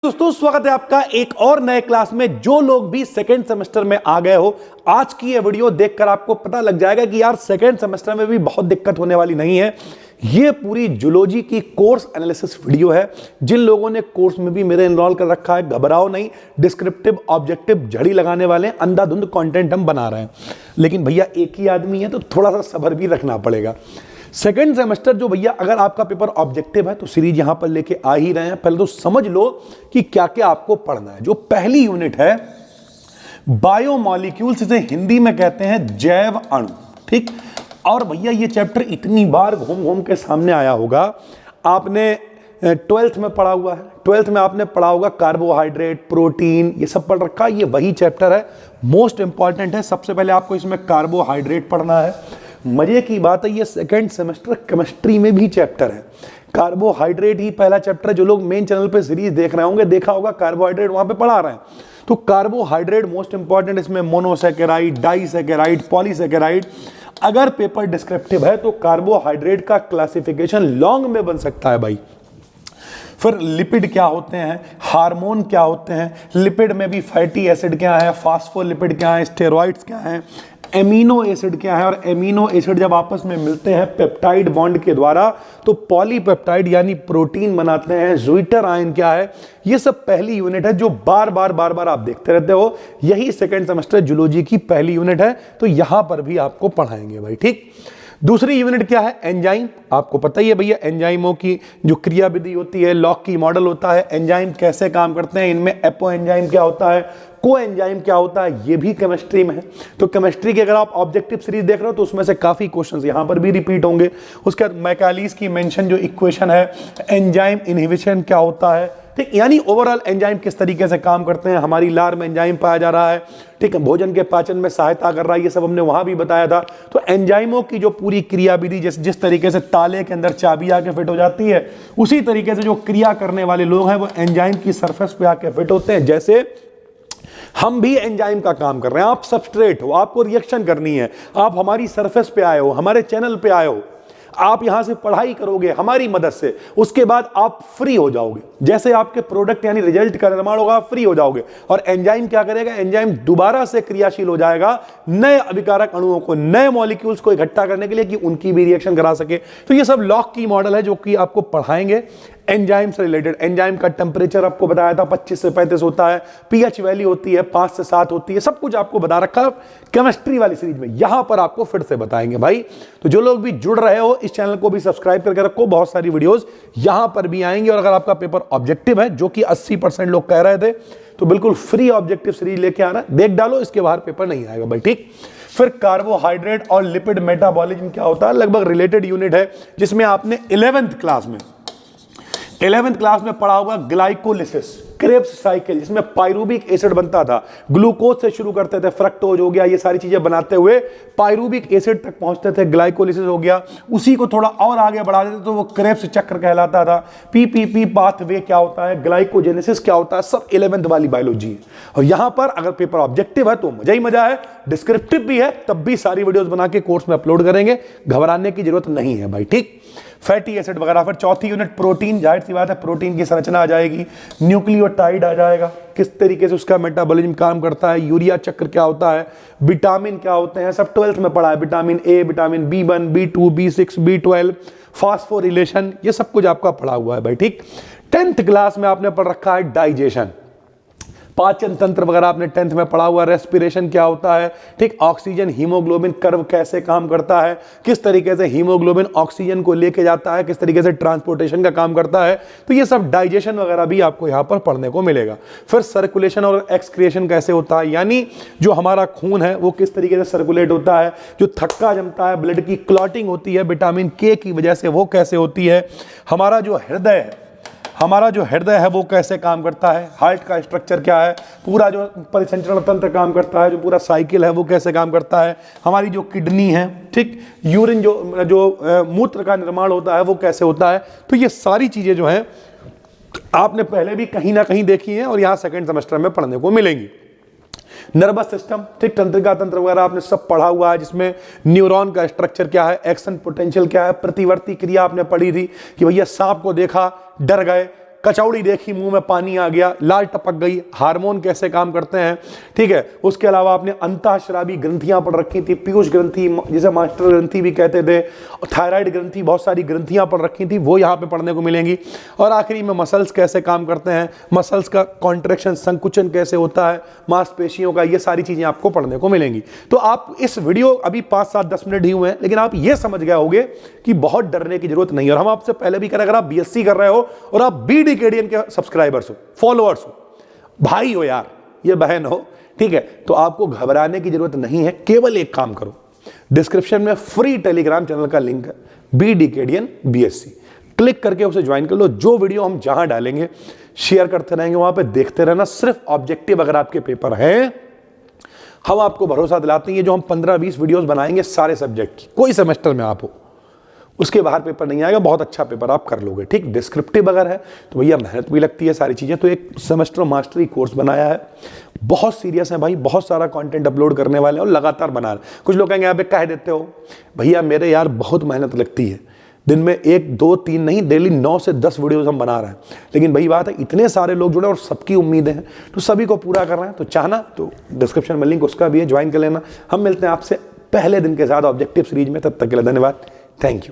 दोस्तों स्वागत है आपका एक और नए क्लास में। जो लोग भी सेकेंड सेमेस्टर में आ गए हो, आज की ये वीडियो देखकर आपको पता लग जाएगा कि यार सेकेंड सेमेस्टर में भी बहुत दिक्कत होने वाली नहीं है। ये पूरी जूलॉजी की कोर्स एनालिसिस वीडियो है। जिन लोगों ने कोर्स में भी मेरे एनरोल कर रखा है, घबराओ नहीं, डिस्क्रिप्टिव ऑब्जेक्टिव झड़ी लगाने वाले, अंधाधुंध कंटेंट हम बना रहे हैं। लेकिन भैया एक ही आदमी है तो थोड़ा सा सब्र भी रखना पड़ेगा। सेकेंड सेमेस्टर जो भैया अगर आपका पेपर ऑब्जेक्टिव है तो सीरीज यहां पर लेके आ ही रहे हैं। पहले तो समझ लो कि क्या क्या आपको पढ़ना है। जो पहली यूनिट है बायोमॉलिक्यूल्स, इसे हिंदी में कहते हैं जैव अणु, ठीक। और भैया ये चैप्टर इतनी बार घूम घूम के सामने आया होगा, आपने 12th में पढ़ा हुआ है। 12th में आपने पढ़ा होगा कार्बोहाइड्रेट, प्रोटीन, ये सब पढ़ रखा है। ये वही चैप्टर है, मोस्ट इंपॉर्टेंट है। सबसे पहले आपको इसमें कार्बोहाइड्रेट पढ़ना है। मजे की बात है, ये सेकेंड सेमेस्टर केमिस्ट्री में भी चैप्टर है। कार्बोहाइड्रेट ही पहला चैप्टर है। जो लोग मेन चैनल पे सीरीज देख रहे होंगे, देखा होगा कार्बोहाइड्रेट वहां पे पढ़ा रहे हैं। तो कार्बोहाइड्रेट मोस्ट इंपॉर्टेंट, इसमें मोनोसैकेराइड, डाइसैकेराइड, पॉलीसैकेराइड। अगर पेपर डिस्क्रिप्टिव है तो कार्बोहाइड्रेट का क्लासिफिकेशन लॉन्ग में बन सकता है भाई। फिर लिपिड क्या होते हैं, हार्मोन क्या होते हैं, लिपिड में भी फैटी एसिड क्या है, फास्फोलिपिड क्या है, स्टेरॉइड्स क्या है, एमिनो एसिड क्या है। और एमिनो एसिड जब आपस में मिलते हैं पेप्टाइड बॉन्ड के द्वारा तो पॉलीपेप्टाइड यानी प्रोटीन बनाते हैं। ज्विटर आयन क्या है, ये सब पहली यूनिट है जो बार बार आप देखते रहते हो। यही सेकेंड सेमेस्टर जूलॉजी की पहली यूनिट है, तो यहां पर भी आपको पढ़ाएंगे भाई, ठीक। दूसरी यूनिट क्या है, एंजाइम। आपको पता ही है भैया, एंजाइमों की जो क्रिया विधि होती है, लॉक की मॉडल होता है, एंजाइम कैसे काम करते हैं, इनमें एपो एंजाइम क्या होता है, को एंजाइम क्या होता है, ये भी केमिस्ट्री में है। तो केमिस्ट्री की अगर आप ऑब्जेक्टिव सीरीज देख रहे हो तो उसमें से काफी क्वेश्चंस यहां पर भी रिपीट होंगे। उसके बाद मैकालीज की मेंशन जो इक्वेशन है, एंजाइम इनहिबिशन क्या होता है, ठीक। यानी ओवरऑल एंजाइम किस तरीके से काम करते हैं, हमारी लार में एंजाइम पाया जा रहा है, ठीक है, भोजन के पाचन में सहायता कर रहा है, ये सब हमने वहां भी बताया था। तो एंजाइमों की जो पूरी क्रिया विधि, जिस तरीके से ताले के अंदर चाबी आके फिट हो जाती है, उसी तरीके से जो क्रिया करने वाले लोग हैं वो एंजाइम की सरफेस पे आके फिट होते हैं। जैसे हम भी एंजाइम का काम कर रहे हैं। आप सबस्ट्रेट हो, आपको रिएक्शन करनी है, आप हमारी सरफेस पे आए हो, हमारे चैनल पे आए हो, आप यहां से पढ़ाई करोगे हमारी मदद से, उसके बाद आप फ्री हो जाओगे। जैसे आपके प्रोडक्ट यानी रिजल्ट का निर्माण होगा, आप फ्री हो जाओगे। और एंजाइम क्या करेगा, एंजाइम दोबारा से क्रियाशील हो जाएगा नए अभिकारक अणुओं को, नए मॉलिक्यूल्स को इकट्ठा करने के लिए कि उनकी भी रिएक्शन करा सके। तो ये सब लॉक की मॉडल है जो कि आपको पढ़ाएंगे एंजाइम से रिलेटेड। एंजाइम का टेम्परेचर आपको बताया था 25 से 35 होता है, पीएच वैल्यू होती है 5 से 7 होती है, सब कुछ आपको बता रखा है केमिस्ट्री वाली सीरीज में। यहां पर आपको फिर से बताएंगे भाई। तो जो लोग भी जुड़ रहे हो, इस चैनल को भी सब्सक्राइब करके रखो, बहुत सारी वीडियोस यहां पर भी आएंगी। और अगर आपका पेपर ऑब्जेक्टिव है, जो कि 80% लोग कह रहे थे, तो बिल्कुल फ्री ऑब्जेक्टिव सीरीज लेके आना, देख डालो, इसके बाहर पेपर नहीं आएगा भाई, ठीक। फिर कार्बोहाइड्रेट और लिपिड मेटाबॉलिज्म क्या होता है, लगभग रिलेटेड यूनिट है, जिसमें आपने 11th क्लास में पढ़ा होगा ग्लाइकोलिसिस, क्रेब्स साइकिल, जिसमें पायरूबिक एसिड बनता था। ग्लूकोज से शुरू करते थे, फ्रक्टोज हो गया, ये सारी चीजें बनाते हुए पायरूबिक एसिड तक पहुंचते थे, ग्लाइकोलिसिस हो गया। उसी को थोड़ा और आगे बढ़ा देते तो वो क्रेब्स चक्र कहलाता था। पीपीपी पाथवे क्या होता है, ग्लाइकोजेनेसिस क्या होता है, सब 11th वाली बायोलॉजी है। और यहां पर अगर पेपर ऑब्जेक्टिव है तो मजा ही मजा है, डिस्क्रिप्टिव भी है, तब भी सारी वीडियोस बना के कोर्स में अपलोड करेंगे, घबराने की जरूरत नहीं है भाई, ठीक। फैटी एसिड वगैरह। फिर चौथी यूनिट प्रोटीन, जाहिर सी बात है प्रोटीन की संरचना आ जाएगी, न्यूक्लियोटाइड आ जाएगा, किस तरीके से उसका मेटाबॉलिज्म काम करता है, यूरिया चक्र क्या होता है, विटामिन क्या होते हैं, सब 12th में पढ़ा है। Vitamin A, vitamin B1, B2, B6, B12, phosphorylation, ये सब कुछ आपका पढ़ा हुआ है भाई, ठीक। 10th क्लास में आपने पढ़ रखा है डाइजेशन, पाचन तंत्र वगैरह आपने 10th में पढ़ा हुआ। रेस्पिरेशन क्या होता है, ठीक। ऑक्सीजन हीमोग्लोबिन कर्व कैसे काम करता है, किस तरीके से हीमोग्लोबिन ऑक्सीजन को लेके जाता है, किस तरीके से ट्रांसपोर्टेशन का काम करता है। तो ये सब डाइजेशन वगैरह भी आपको यहाँ पर पढ़ने को मिलेगा। फिर सर्कुलेशन और एक्सक्रिएशन कैसे होता है, यानी जो हमारा खून है वो किस तरीके से सर्कुलेट होता है, जो थक्का जमता है, ब्लड की क्लॉटिंग होती है विटामिन के की वजह से, वो कैसे होती है। हमारा जो हृदय है वो कैसे काम करता है, हार्ट का स्ट्रक्चर क्या है, पूरा जो परिसंचरण तंत्र काम करता है, जो पूरा साइकिल है वो कैसे काम करता है, हमारी जो किडनी है, ठीक, यूरिन जो मूत्र का निर्माण होता है वो कैसे होता है। तो ये सारी चीजें जो हैं आपने पहले भी कहीं ना कहीं देखी हैं और यहाँ सेकेंड सेमेस्टर में पढ़ने को मिलेंगी। नर्वस सिस्टम, ठीक, तंत्रिका तंत्र वगैरह आपने सब पढ़ा हुआ है, जिसमें न्यूरॉन का स्ट्रक्चर क्या है, एक्शन पोटेंशियल क्या है, प्रतिवर्ती क्रिया आपने पढ़ी थी कि भैया सांप को देखा डर गए, कचौड़ी देखी मुंह में पानी आ गया, लाल टपक गई, हार्मोन कैसे काम करते हैं, ठीक है। उसके अलावा आपने अंतःस्रावी ग्रंथियां पढ़ रखी थी, पीयूष ग्रंथि जिसे मास्टर ग्रंथि भी कहते थे, थायराइड ग्रंथि, बहुत सारी ग्रंथियां पढ़ रखी थी, वो यहाँ पे पढ़ने को मिलेंगी। और आखिरी में मसल्स कैसे काम करते हैं, मसल्स का कॉन्ट्रैक्शन संकुचन कैसे होता है, मांसपेशियों का, ये सारी चीजें आपको पढ़ने को मिलेंगी। तो आप इस वीडियो अभी 5, 7, 10 मिनट ही हुए हैं, लेकिन आप ये समझ गए होंगे कि बहुत डरने की जरूरत नहीं है। और हम आपसे पहले भी कह रहे हैं, अगर आप बीएससी कर रहे हो और आप बीडीकेडीएन के सब्सक्राइबर्स हो, फॉलोअर्स हो, भाई हो यार, ये बहन हो, ठीक है, तो आपको घबराने की जरूरत नहीं है। केवल एक काम करो, डिस्क्रिप्शन में फ्री टेलीग्राम चैनल का लिंक है, बीडीकेडीएन बीएससी, क्लिक करके उसे ज्वाइन कर लो। जो वीडियो हम जहां डालेंगे शेयर करते रहेंगे, वहां पे देखते रहना। सिर्फ ऑब्जेक्टिव अगर आपके पेपर हैं, हम आपको भरोसा दिलाते हैं, जो हम 15-20 वीडियोस बनाएंगे सारे सब्जेक्ट की, कोई सेमेस्टर में आप हो, उसके बाहर पेपर नहीं आएगा, बहुत अच्छा पेपर आप कर लोगे, ठीक। डिस्क्रिप्टिव अगर है तो भैया मेहनत भी लगती है सारी चीज़ें। तो एक सेमेस्टर मास्टरी कोर्स बनाया है, बहुत सीरियस है भाई, बहुत सारा कंटेंट अपलोड करने वाले हैं और लगातार बना रहे हैं। कुछ लोग कहेंगे यहाँ पे कह देते हो भैया, मेरे यार बहुत मेहनत लगती है, दिन में 1, 2, 3 नहीं, डेली 9 से 10 वीडियोस हम बना रहे हैं। लेकिन वही बात है, इतने सारे लोग जुड़े और सबकी उम्मीदें हैं, तो सभी को पूरा करना है। तो चाहना तो डिस्क्रिप्शन में लिंक उसका भी है, ज्वाइन कर लेना। हम मिलते हैं आपसे पहले दिन के साथ ऑब्जेक्टिव सीरीज में, तब तक के लिए धन्यवाद, थैंक यू।